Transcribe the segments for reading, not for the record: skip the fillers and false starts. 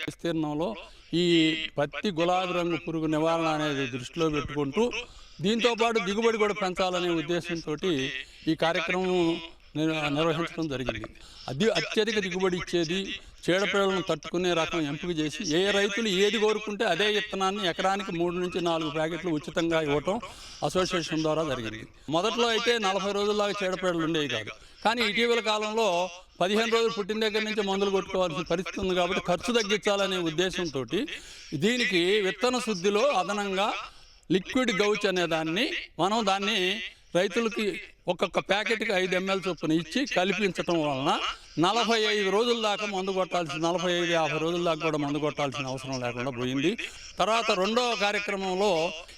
విస్తీర్ణంలో ఈ పత్తి గులాబీ రంగు పురుగు నివారణ అనేది దృష్టిలో పెట్టుకుంటూ దీంతోపాటు దిగుబడి కూడా పెంచాలనే ఉద్దేశంతో ఈ కార్యక్రమం నిర్వహించడం జరిగింది. అత్యధిక దిగుబడి ఇచ్చేది, చీడపీడలను తట్టుకునే రకం ఎంపిక చేసి ఏ రైతులు ఏది కోరుకుంటే అదే విత్తనాన్ని ఎకరానికి 3 నుంచి 4 ప్యాకెట్లు ఉచితంగా ఇవ్వటం అసోసియేషన్ ద్వారా జరిగింది. మొదట్లో అయితే 40 రోజుల్లాగా చీడపీడలు ఉండేవి కాదు. కానీ ఇటీవల కాలంలో 15 రోజులు పుట్టిన దగ్గర నుంచి మందులు కొట్టుకోవాల్సిన పరిస్థితి ఉంది. కాబట్టి ఖర్చు తగ్గించాలనే ఉద్దేశంతో దీనికి విత్తన శుద్ధిలో అదనంగా లిక్విడ్ గౌచ్ అనే దాన్ని రైతులకి ఒక్కొక్క ప్యాకెట్కి 5 ml చొప్పున ఇచ్చి కలిపించడం వలన 45 రోజుల దాకా మందు కొట్టాల్సిన 45-50 రోజుల దాకా కూడా మందు కొట్టాల్సిన అవసరం లేకుండా పోయింది. తర్వాత రెండవ కార్యక్రమంలో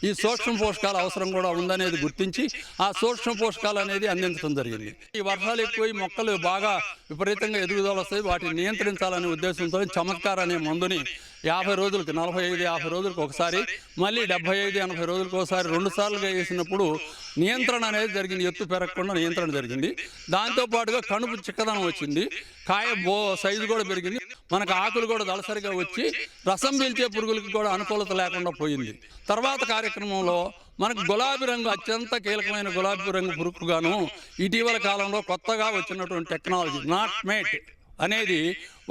ఈ సూక్ష్మ పోషకాల అవసరం కూడా ఉందనేది గుర్తించి ఆ సూక్ష్మ పోషకాలు అనేది అందించడం జరిగింది. ఈ వర్షాలు ఎక్కువ మొక్కలు బాగా విపరీతంగా ఎదుగుదల వస్తాయి, వాటిని నియంత్రించాలనే ఉద్దేశంతో చమత్కార్ అనే మందుని 50 రోజులకి 45-50 రోజులకు ఒకసారి, మళ్ళీ 75-80 రోజులకు ఒకసారి 2 సార్లుగా వేసినప్పుడు నియంత్రణ అనేది జరిగింది. ఎత్తు పెరగకుండా నియంత్రణ జరిగింది. దాంతోపాటుగా కణుపు చిక్కదనం వచ్చింది, కాయ సైజు కూడా పెరిగింది, మనకు ఆకులు కూడా దళసరిగా వచ్చి రసం పీల్చే పురుగులకి కూడా అనుకూలత లేకుండా పోయింది. తర్వాత కార్యక్రమంలో మనకు గులాబీ రంగు అత్యంత కీలకమైన గులాబీ రంగు పురుగుగాను ఇటీవల కాలంలో కొత్తగా వచ్చినటువంటి టెక్నాలజీ నాట్ మేట్ అనేది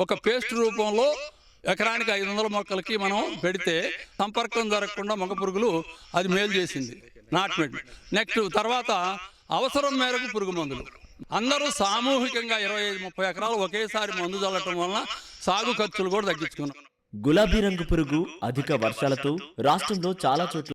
ఒక పేస్ట్ రూపంలో ఎకరానికి 500 మొక్కలకి మనం పెడితే సంపర్కం జరగకుండా మొక్క పురుగులు అది మేలు చేసింది నాట్ మేట్. నెక్స్ట్ తర్వాత అవసరం మేరకు పురుగు మందులు అందరూ సామూహికంగా 25-30 ఎకరాలు ఒకేసారి మందు చల్లటం వలన సాగు ఖర్చులు కూడా తగ్గించుకున్నాం. గులాబీ రంగు పురుగు అధిక వర్షాలతో రాష్ట్రంలో చాలా చోట్ల